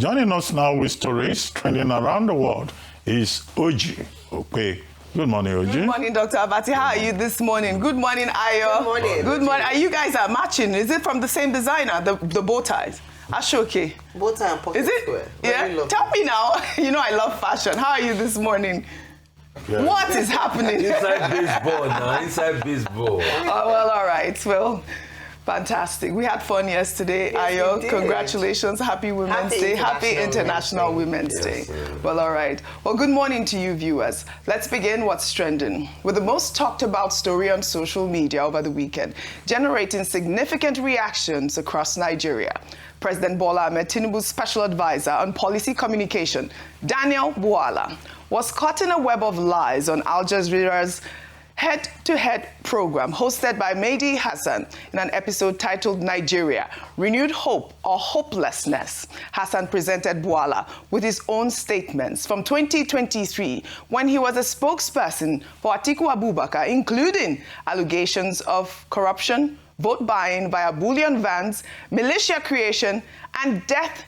Joining us now with stories trending around the world is Oji. Okay. Good morning, Oji. Good morning, Dr. Abati. How are you this morning? Good morning, Ayo. Good morning. Good morning. Are you guys matching? Is it from the same designer, the bow ties? Ashoke. Bow tie and pocket Is it? square. Yeah. Tell me now. You know I love fashion. How are you this morning? Yeah. What is happening? Inside baseball now. Inside baseball. Oh, well, all right. Well, fantastic. We had fun yesterday, Ayo. Congratulations. Happy Women's Day. Happy International Women's Day. Well, all right. Well, good morning to you, viewers. Let's begin what's trending with the most talked about story on social media over the weekend, generating significant reactions across Nigeria. President Bwala, Tinubu's special advisor on policy communication, Daniel Bwala, was caught in a web of lies on Al Jazeera's head-to-head program hosted by Mehdi Hasan in an episode titled Nigeria, Renewed Hope or Hopelessness. Hassan presented Bwala with his own statements from 2023 when he was a spokesperson for Atiku Abubakar, including allegations of corruption, vote buying via bullion vans, militia creation, and death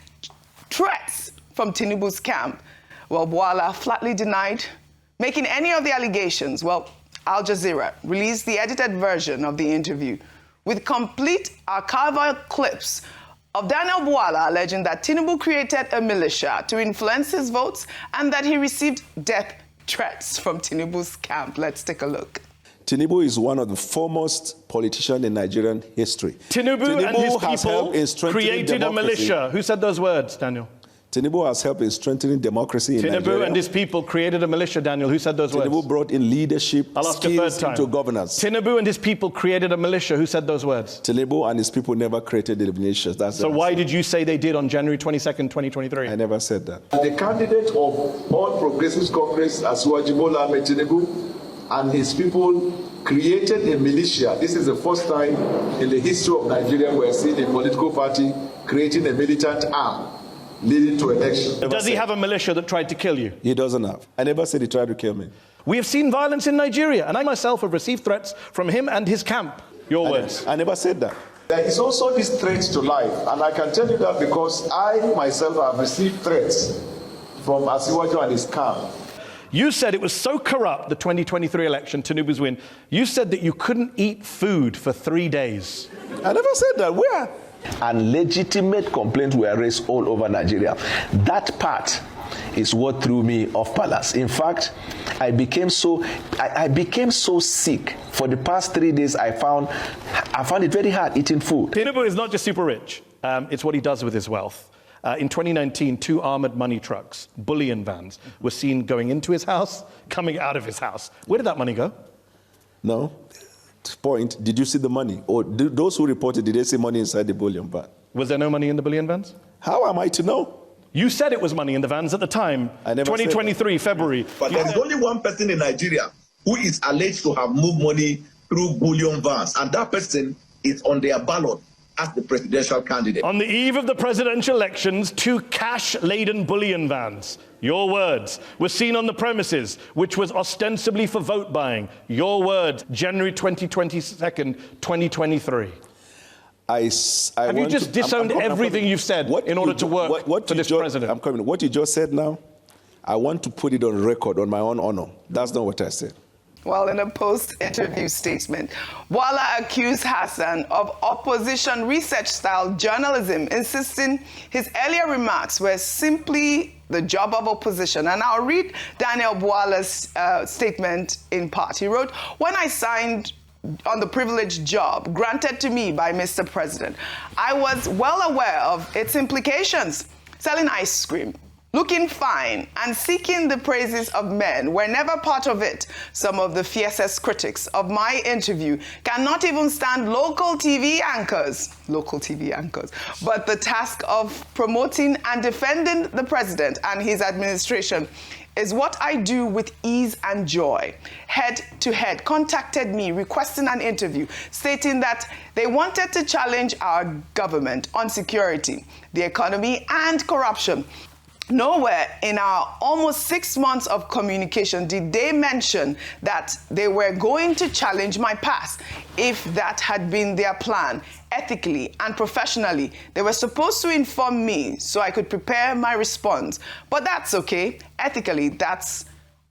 threats from Tinubu's camp. Well, Bwala flatly denied making any of the allegations. Well, Al Jazeera released the edited version of the interview with complete archival clips of Daniel Bwala alleging that Tinubu created a militia to influence his votes and that he received death threats from Tinubu's camp. Let's take a look. Tinubu is one of the foremost politicians in Nigerian history. Tinubu and his people created a militia. Who said those words, Daniel? Tinubu has helped in strengthening democracy in Nigeria. Tinubu and his people created a militia, Daniel. Who said those words? Tinubu brought in leadership skills into governance. Tinubu and his people created a militia. Who said those words? Tinubu and his people never created the militia. So why did you say they did on January 22nd, 2023? I never said that. The candidate of All Progressives Congress, Bwala Tinubu, and his people created a militia. This is the first time in the history of Nigeria we are seeing a political party creating a militant arm leading to election. Does he have a militia that tried to kill you? He doesn't have. I never said he tried to kill me. We have seen violence in Nigeria, and I myself have received threats from him and his camp. Your words. I never said that. There is also this threat to life, and I can tell you that because I myself have received threats from Asiwaju and his camp. You said it was so corrupt, the 2023 election, Tinubu's win. You said that you couldn't eat food for 3 days. I never said that. Where? And legitimate complaints were raised all over Nigeria. That part is what threw me off balance. In fact, I became so sick. For the past 3 days, I found it very hard eating food. Tinubu is not just super rich. It's what he does with his wealth. In 2019, 2 armored money trucks, bullion vans, were seen going into his house, coming out of his house. Where did that money go? No. Point, did you see the money? Or those who reported, did they see money inside the bullion van? Was there no money in the bullion vans? How am I to know? You said it was money in the vans at the time, I never 2023, February. But there's only one person in Nigeria who is alleged to have moved money through bullion vans, and that person is on their ballot as the presidential candidate. On the eve of the presidential elections, 2 cash-laden bullion vans, your words, were seen on the premises, which was ostensibly for vote buying. Your words, January 22nd, 2023. Have you just disowned everything you've said in order to work for this president? I'm coming. What you just said now, I want to put it on record, on my own honor. That's not what I said. Well, in a post-interview statement, Bwala accused Hassan of opposition research-style journalism, insisting his earlier remarks were simply the job of opposition. And I'll read Daniel Bwala's statement in part. He wrote, "When I signed on the privileged job granted to me by Mr. President, I was well aware of its implications. Selling ice cream, looking fine, and seeking the praises of men were never part of it. Some of the fiercest critics of my interview cannot even stand local TV anchors, but the task of promoting and defending the president and his administration is what I do with ease and joy. Head to Head contacted me requesting an interview, stating that they wanted to challenge our government on security, the economy, and corruption. Nowhere in our almost 6 months of communication did they mention that they were going to challenge my past. If that had been their plan, ethically and professionally, they were supposed to inform me so I could prepare my response. But that's okay. Ethically, that's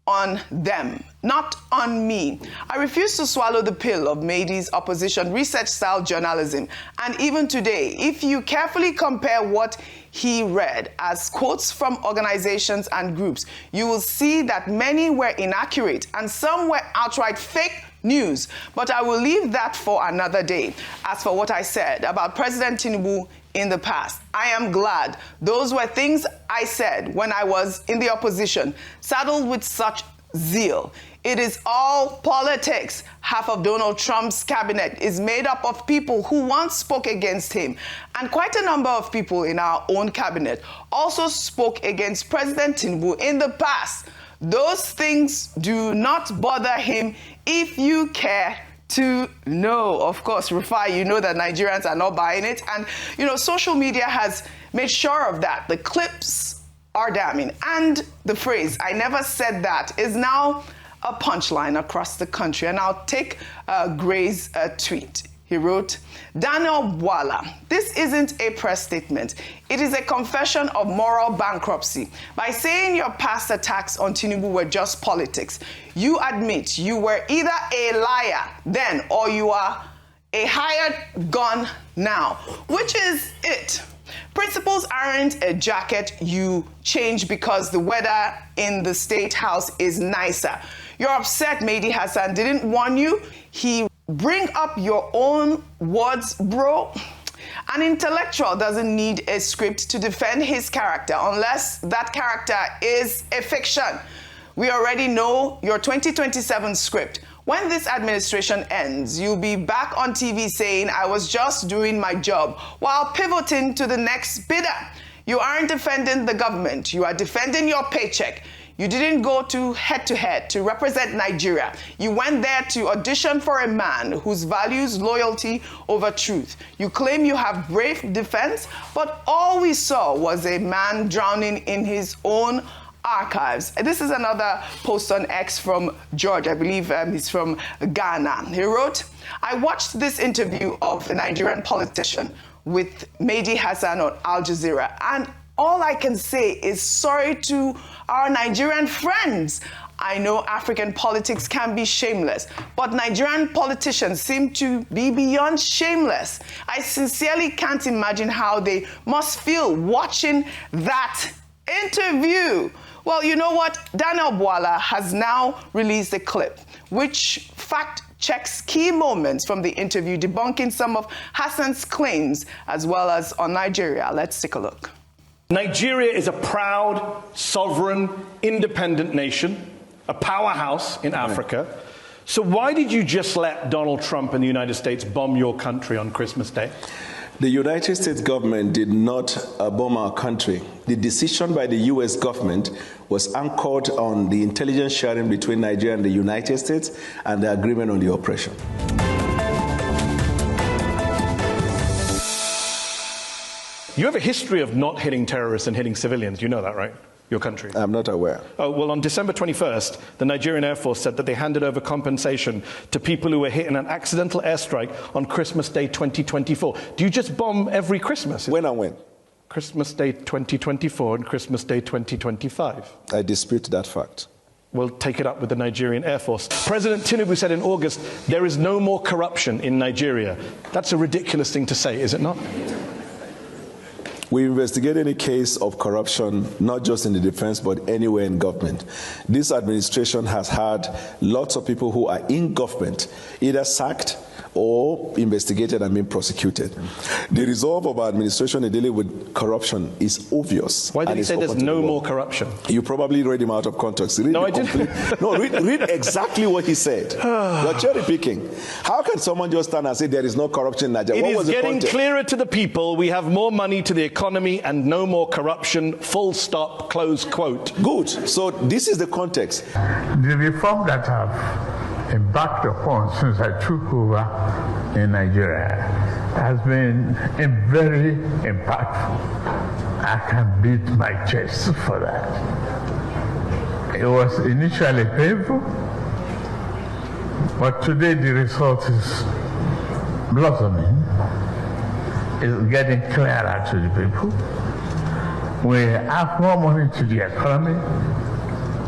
on them, not on me. I refuse to swallow the pill of Mehdi's opposition research-style journalism. And even today, if you carefully compare what he read as quotes from organizations and groups, you will see that many were inaccurate and some were outright fake news. But I will leave that for another day. As for what I said about President Tinubu in the past, I am glad those were things I said when I was in the opposition, saddled with such zeal. It is all politics. Half of Donald Trump's cabinet is made up of people who once spoke against him. And quite a number of people in our own cabinet also spoke against President Tinubu in the past. Those things do not bother him if you care to know. Of course, Rufai, you know that Nigerians are not buying it. And, you know, social media has made sure of that. The clips are damning. And the phrase, "I never said that," is now a punchline across the country. And I'll take Gray's tweet. He wrote, "Daniel Bwala, this isn't a press statement. It is a confession of moral bankruptcy. By saying your past attacks on Tinubu were just politics, you admit you were either a liar then or you are a hired gun now. Which is it? Principles aren't a jacket you change because the weather in the State House is nicer. You're upset Mehdi Hasan didn't warn you. He bring up your own words, bro. An intellectual doesn't need a script to defend his character unless that character is a fiction. We already know your 2027 script. When this administration ends, you'll be back on TV saying, "I was just doing my job," while pivoting to the next bidder. You aren't defending the government. You are defending your paycheck. You didn't go to head to represent Nigeria. You went there to audition for a man whose values loyalty over truth. You claim you have brave defense, but all we saw was a man drowning in his own archives. This is another post on X from George. I believe he's from Ghana. He wrote, "I watched this interview of the Nigerian politician with Mehdi Hasan on Al Jazeera, and all I can say is sorry to our Nigerian friends. I know African politics can be shameless, but Nigerian politicians seem to be beyond shameless. I sincerely can't imagine how they must feel watching that interview." Well, you know what? Daniel Bwala has now released a clip which fact checks key moments from the interview, debunking some of Hassan's claims as well as on Nigeria. Let's take a look. Nigeria is a proud, sovereign, independent nation, a powerhouse in Africa. So why did you just let Donald Trump and the United States bomb your country on Christmas Day? The United States government did not bomb our country. The decision by the U.S. government was anchored on the intelligence sharing between Nigeria and the United States and the agreement on the operation. You have a history of not hitting terrorists and hitting civilians. You know that, right? Your country. I'm not aware. Oh, well, on December 21st, the Nigerian Air Force said that they handed over compensation to people who were hit in an accidental airstrike on Christmas Day 2024. Do you just bomb every Christmas? When and when? Christmas Day 2024 and Christmas Day 2025. I dispute that fact. We'll take it up with the Nigerian Air Force. President Tinubu said in August, there is no more corruption in Nigeria. That's a ridiculous thing to say, is it not? We investigate any case of corruption, not just in the defense, but anywhere in government. This administration has had lots of people who are in government, either sacked or investigated and being prosecuted. The resolve of our administration in dealing with corruption is obvious. Why did he say there's no more corruption? You probably read him out of context. No, I didn't. No, read exactly what he said. You're cherry picking. How can someone just stand and say there is no corruption in Nigeria? It is getting clearer to the people. We have more money to the economy and no more corruption. Full stop, close quote. Good. So this is the context. The reform that have embarked upon since I took over in Nigeria has been very impactful. I can beat my chest for that. It was initially painful, but today the result is blossoming. It's getting clearer to the people. We have more money to the economy,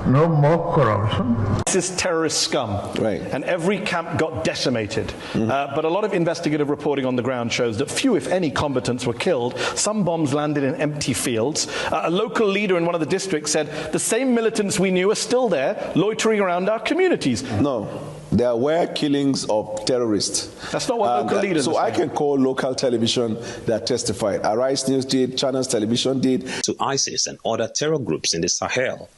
no more corruption. This is terrorist scum. Right. And every camp got decimated. But a lot of investigative reporting on the ground shows that few, if any, combatants were killed. Some bombs landed in empty fields. A local leader in one of the districts said, the same militants we knew are still there, loitering around our communities. No, there were killings of terrorists. That's not what local leaders So are I saying. can call local television that testified. Arise News did, Channels Television did. To ISIS and other terror groups in the Sahel.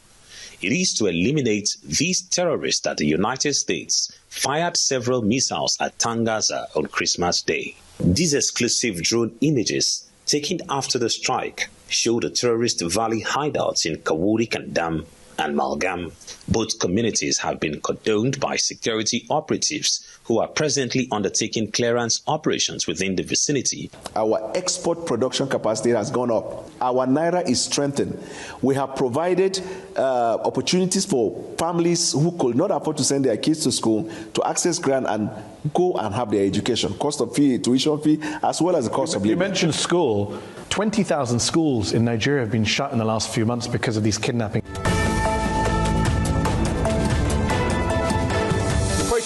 It is to eliminate these terrorists that the United States fired several missiles at Tangaza on Christmas Day. These exclusive drone images taken after the strike show the terrorist valley hideouts in Kawuri Kandam and Malgam. Both communities have been cordoned by security operatives who are presently undertaking clearance operations within the vicinity. Our export production capacity has gone up. Our naira is strengthened. We have provided opportunities for families who could not afford to send their kids to school to access grant and go and have their education, cost of fee, tuition fee, as well as the cost of living. You mentioned school. 20,000 schools in Nigeria have been shut in the last few months because of these kidnappings.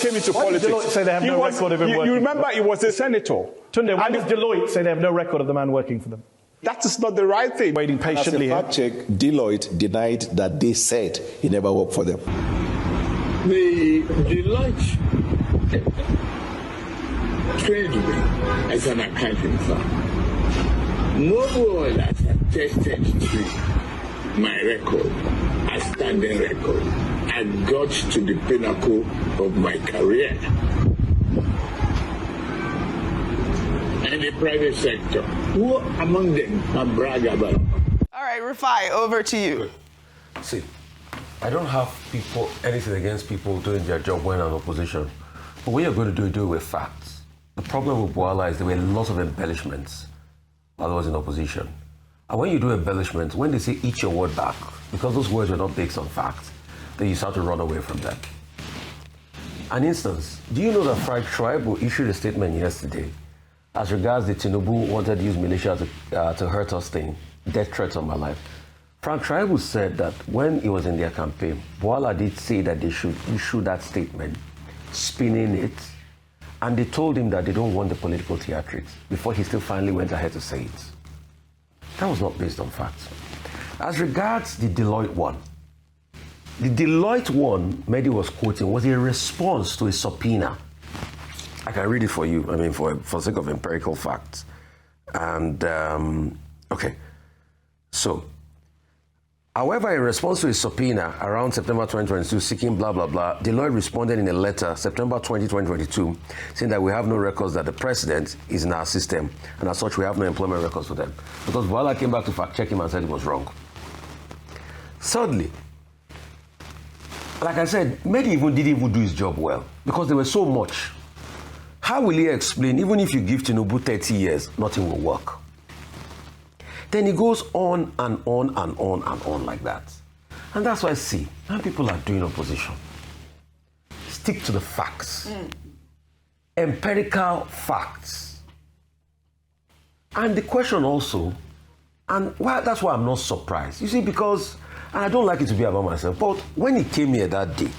Came into Why politics. did Deloitte say they have no record of him working? You remember he was a senator. Tunde, why does Deloitte say they have no record of the man working for them? That is not the right thing. Waiting patiently As a fact check, Deloitte denied that they said he never worked for them. The Deloitte trained me as an accounting firm. No one has attested to my record, a standing record. I got to the pinnacle of my career in the private sector. Who among them can brag about? All right, Rufai, over to you. See, I don't have anything against people doing their job when in opposition. But when you're going to do it with facts. The problem with Bwala is there were lots of embellishments while I was in opposition. And when you do embellishments, when they say eat your word back, because those words were not based on facts, then you start to run away from them. An instance, do you know that Frank Tribal issued a statement yesterday as regards the Tinubu wanted to use militia to hurt us thing, death threats on my life? Frank Tribal said that when he was in their campaign, Bwala did say that they should issue that statement, spinning it, and they told him that they don't want the political theatrics before he still finally went ahead to say it. That was not based on facts. As regards the Deloitte one, the Deloitte one Mehdi was quoting was a response to a subpoena. I can read it for you, I mean, for sake of empirical facts. And, okay. So, however, in response to a subpoena around September 2022 seeking blah, blah, blah, Deloitte responded in a letter, September 20, 2022, saying that we have no records that the president is in our system, and as such, we have no employment records for them. Because Bwala came back to fact-check him and said it was wrong. Thirdly, like I said, Mehdi didn't even do his job well because there was so much. How will he explain, even if you give Tinubu 30 years, nothing will work? Then he goes on and on and on and on like that. And that's why I see, now people are doing opposition. Stick to the facts. Empirical facts. And the question also, and that's why I'm not surprised. You see, because, and I don't like it to be about myself, but when he came here that day,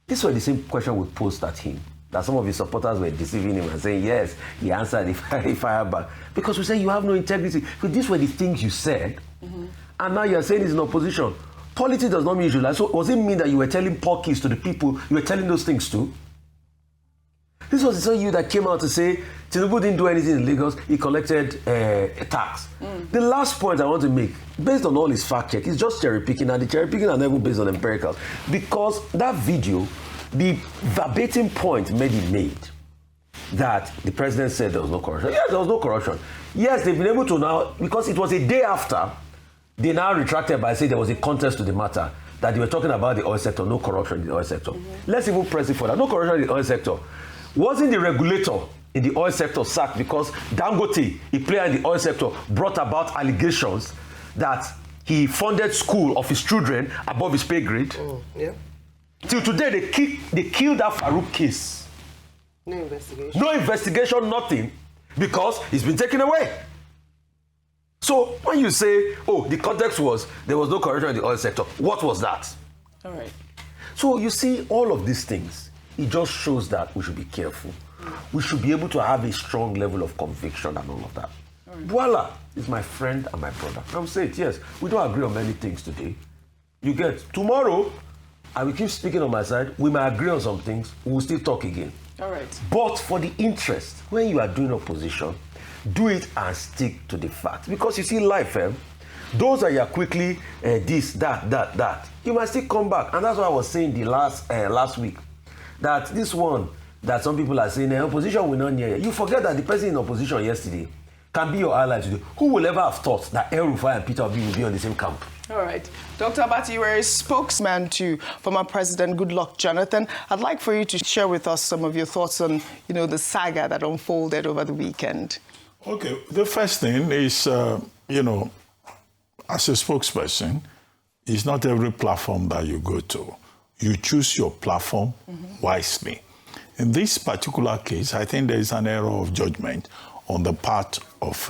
this was the same question we posed at him. That some of his supporters were deceiving him and saying, yes, he answered if I back. Because we said you have no integrity. Because these were the things you said, and now you're saying it's in opposition. Politics does not mean you lie. So does it mean that you were telling porkies to the people you were telling those things to? This was the same you that came out to say Tinubu didn't do anything in Lagos, he collected a tax. The last point I want to make, based on all his fact check, is just cherry picking, and the cherry picking are never based on empiricals. Because that video, the verbatim point Mehdi made, that the president said there was no corruption. Yes, there was no corruption. Yes, they've been able to now, because it was a day after, they now retracted by saying there was a contest to the matter, that they were talking about the oil sector, no corruption in the oil sector. Let's even press it further. No corruption in the oil sector. Wasn't the regulator in the oil sector sacked because Dangote, a player in the oil sector, brought about allegations that he funded school of his children above his pay grade. Yeah. Till today, they killed that Farouk case. No investigation. No investigation, nothing, because he's been taken away. So when you say, oh, the context was there was no corruption in the oil sector, what was that? All right. So you see all of these things, it just shows that we should be careful. We should be able to have a strong level of conviction and all of that. Bwala is my friend and my brother. I will say it, yes. We don't agree on many things today. You get, tomorrow, I will keep speaking on my side. We might agree on some things. We will still talk again. All right. But for the interest, when you are doing opposition, do it and stick to the facts. Because you see life, those that you are quickly this, that, you might still come back. And that's what I was saying the last week. That this one, that some people are saying, opposition will not near you. You forget that the person in opposition yesterday can be your ally today. Who will ever have thought that El Rufai and Peter Obi will be on the same camp? All right. Dr. Abati, you were a spokesman to former President Goodluck Jonathan. I'd like for you to share with us some of your thoughts on, the saga that unfolded over the weekend. Okay. The first thing is, as a spokesperson, it's not every platform that you go to. You choose your platform wisely. In this particular case, I think there is an error of judgment on the part of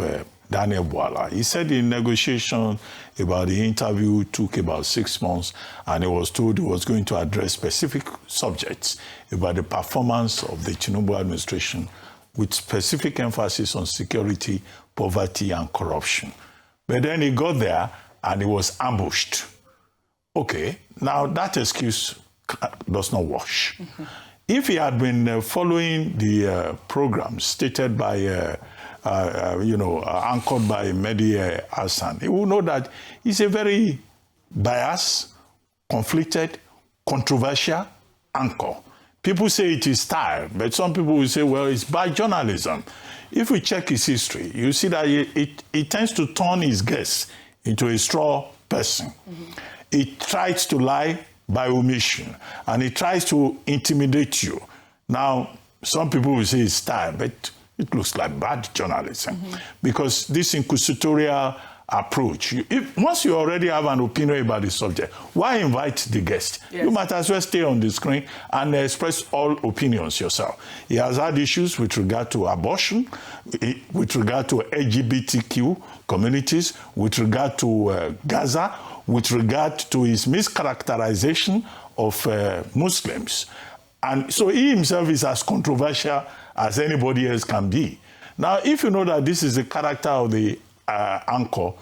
Daniel Bwala. He said in negotiation about the interview took about 6 months, and he was told he was going to address specific subjects about the performance of the Tinubu administration with specific emphasis on security, poverty, and corruption. But then he got there and he was ambushed. Okay, now that excuse does not wash. If he had been following the program stated by, anchored by Mehdi Hasan, he will know that he's a very biased, conflicted, controversial anchor. People say it is style, but some people will say, well, it's bad journalism. If we check his history, you see that he tends to turn his guests into a straw person. He tries to lie by omission, and he tries to intimidate you. Now, some people will say it's style, but it looks like bad journalism because this inquisitorial approach, once you already have an opinion about the subject, why invite the guest? Yes. You might as well stay on the screen and express all opinions yourself. He has had issues with regard to abortion, with regard to LGBTQ communities, with regard to Gaza, with regard to his mischaracterization of Muslims. And so he himself is as controversial as anybody else can be. Now, if you know that this is the character of the anchor,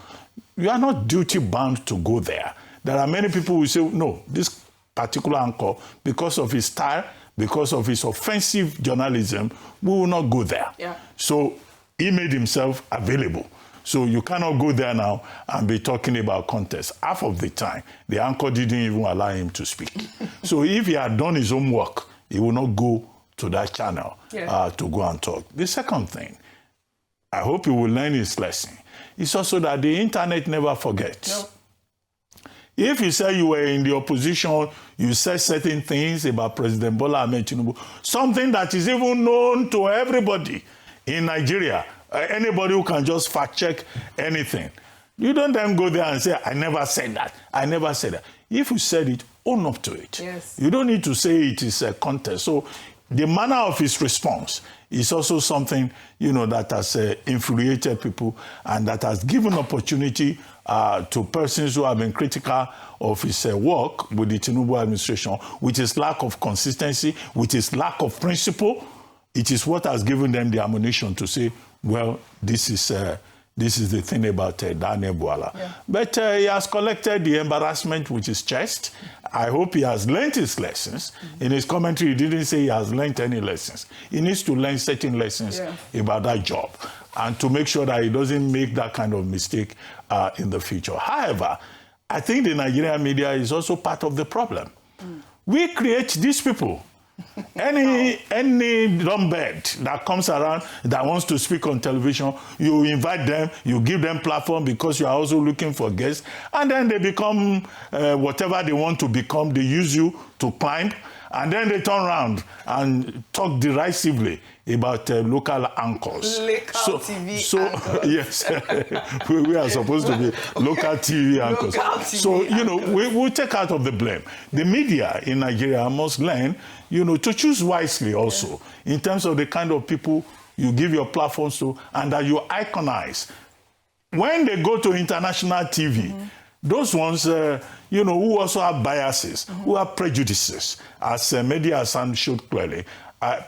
you are not duty-bound to go there. There are many people who say, no, this particular anchor, because of his style, because of his offensive journalism, we will not go there. Yeah. So he made himself available. So you cannot go there now and be talking about contest. Half of the time, the anchor didn't even allow him to speak. So if he had done his own work, he would not go to that channel to go and talk. The second thing, I hope he will learn his lesson. It's also that the internet never forgets. No. If you say you were in the opposition, you said certain things about President Bola Ahmed Tinubu, something that is even known to everybody in Nigeria, anybody who can just fact-check anything. You don't then go there and say, I never said that. I never said that. If you said it, own up to it. Yes. You don't need to say it is a contest. So the manner of his response is also something, that has infuriated people and that has given opportunity to persons who have been critical of his work with the Tinubu administration, with his lack of consistency, with his lack of principle. It is what has given them the ammunition to say, well, this is the thing about Daniel Bwala. Yeah. But he has collected the embarrassment with his chest. I hope he has learned his lessons. In his commentary, he didn't say he has learned any lessons. He needs to learn certain lessons about that job and to make sure that he doesn't make that kind of mistake in the future. However, I think the Nigerian media is also part of the problem. We create these people. Any dumbbed that comes around that wants to speak on television, you invite them, you give them platform because you are also looking for guests, and then they become whatever they want to become. They use you to climb, And then they turn around and talk derisively about local anchors. Local TV anchors. Yes, we are supposed to be local TV anchors. So, you know, we'll take out of the blame. The media in Nigeria must learn, you know, to choose wisely also in terms of the kind of people you give your platforms to and that you iconize. When they go to international TV, those ones, you know, who also have biases, who have prejudices, as Mehdi Hasan showed clearly.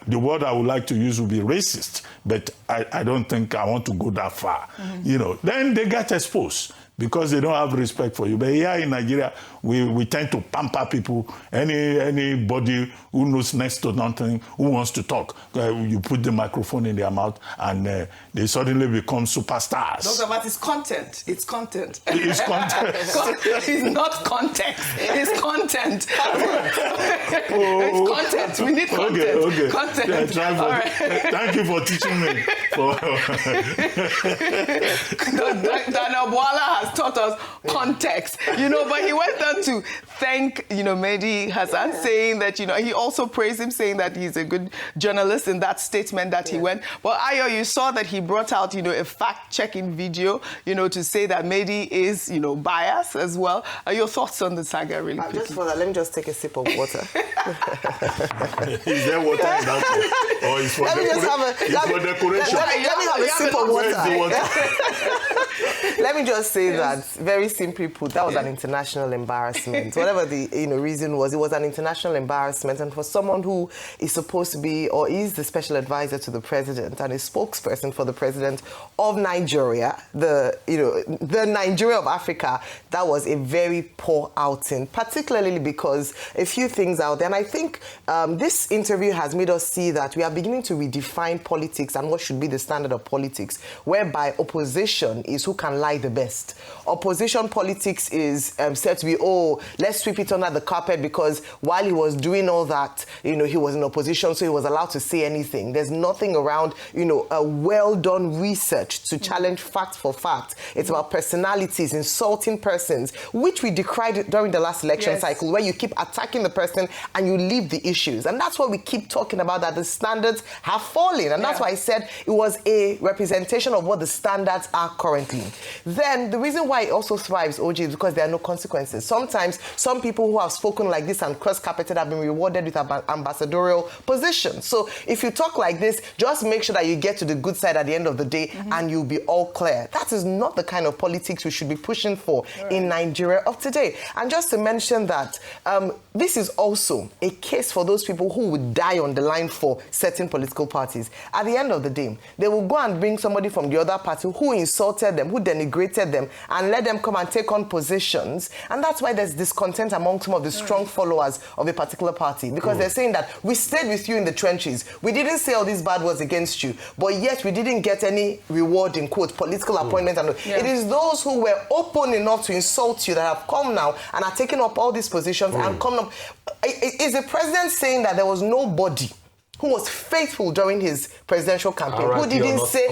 The word I would like to use would be racist, but I don't think I want to go that far. You know, then they get exposed because they don't have respect for you. But here in Nigeria, we tend to pamper people. Anybody who knows next to nothing, who wants to talk, you put the microphone in their mouth and they suddenly become superstars. Dr. Matt, it's content. It's content. It's content. It's not context. It's content. It's content. We need content. Okay. Content. Yeah, all right. Thank you for teaching me. Daniel Bwala has taught us context, you know, but he went on to thank, you know, Mehdi Hasan, saying that, you know, he also praised him, saying that he's a good journalist in that statement that he went. But Ayo, you saw that he brought out, you know, a fact-checking video, you know, to say that Mehdi is, you know, biased as well. Your thoughts on the saga, really quickly? Just for that, let me just take a sip of water. Is there water in that cup? Or is for decoration? Let me have a sip of water. Let me just say that, very simply put, that was an international embarrassment. Whatever the reason was, it was an international embarrassment. And for someone who is supposed to be, or is the special advisor to the president and a spokesperson for the president of Nigeria, the Nigeria of Africa, that was a very poor outing, particularly because a few things out there. And I think this interview has made us see that we are beginning to redefine politics and what should be the standard of politics, whereby opposition is who can lie the best. Opposition politics is said to be, oh, let's sweep it under the carpet because while he was doing all that, you know, he was in opposition, so he was allowed to say anything. There's nothing around, you know, a well-done research to challenge fact for fact. It's about personalities, insulting persons, which we decried during the last election cycle, where you keep attacking the person and you leave the issues. And that's what we keep talking about, that the standards have fallen. And that's why I said it was a representation of what the standards are currently. Then the reason why it also thrives, OG, is because there are no consequences. Sometimes some people who have spoken like this and cross-carpeted have been rewarded with ambassadorial positions. So if you talk like this, just make sure that you get to the good side at the end of the day and you'll be all clear. That is not the kind of politics we should be pushing for in Nigeria of today. And just to mention that this is also a case for those people who would die on the line for certain political parties. At the end of the day, they will go and bring somebody from the other party who insulted them, who denigrated them, and let them come and take on positions. And that's why there's discontent among some of the strong followers of a particular party, because they're saying that we stayed with you in the trenches. We didn't say all these bad words against you, but yet we didn't get any reward, in quote, political appointment. And it is those who were open enough to insult you that have come now and are taking up all these positions and come up. Is the president saying that there was nobody who was faithful during his presidential campaign, who didn't say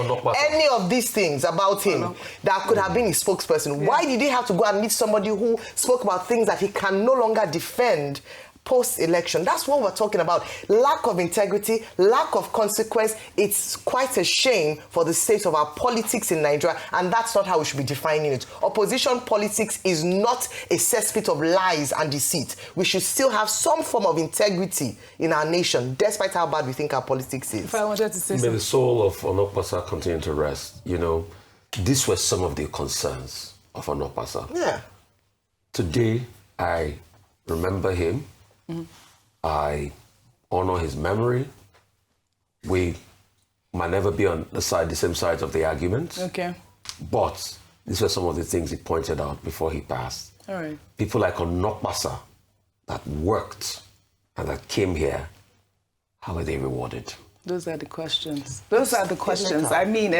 any of these things about him that could have been his spokesperson? Why did he have to go and meet somebody who spoke about things that he can no longer defend post-election? That's what we're talking about. Lack of integrity, lack of consequence. It's quite a shame for the state of our politics in Nigeria, and that's not how we should be defining it. Opposition politics is not a cesspit of lies and deceit. We should still have some form of integrity in our nation, despite how bad we think our politics is. If I wanted to say May the soul of Onokpasa continue to rest. You know, these were some of the concerns of Onokpasa. Yeah. Today, I remember him. I honor his memory. We might never be on the same sides of the argument. Okay. But these were some of the things he pointed out before he passed. All right. People like Onokpasa that worked and that came here, how were they rewarded? Those are the questions. Those are the questions. I mean,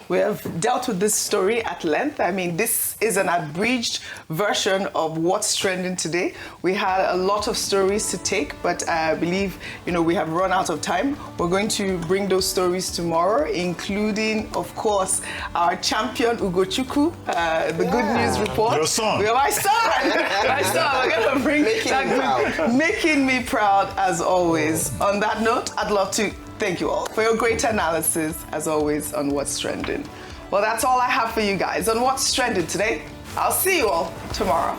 we have dealt with this story at length. I mean, this is an abridged version of what's trending today. We had a lot of stories to take, but I believe, we have run out of time. We're going to bring those stories tomorrow, including, of course, our champion, Ugochukwu, the Good News Report. Your son. My son. My son. We're going to bring making me proud, as always. On that note, I'd love to thank you all for your great analysis, as always, on What's Trending. Well, that's all I have for you guys on What's Trending today. I'll see you all tomorrow.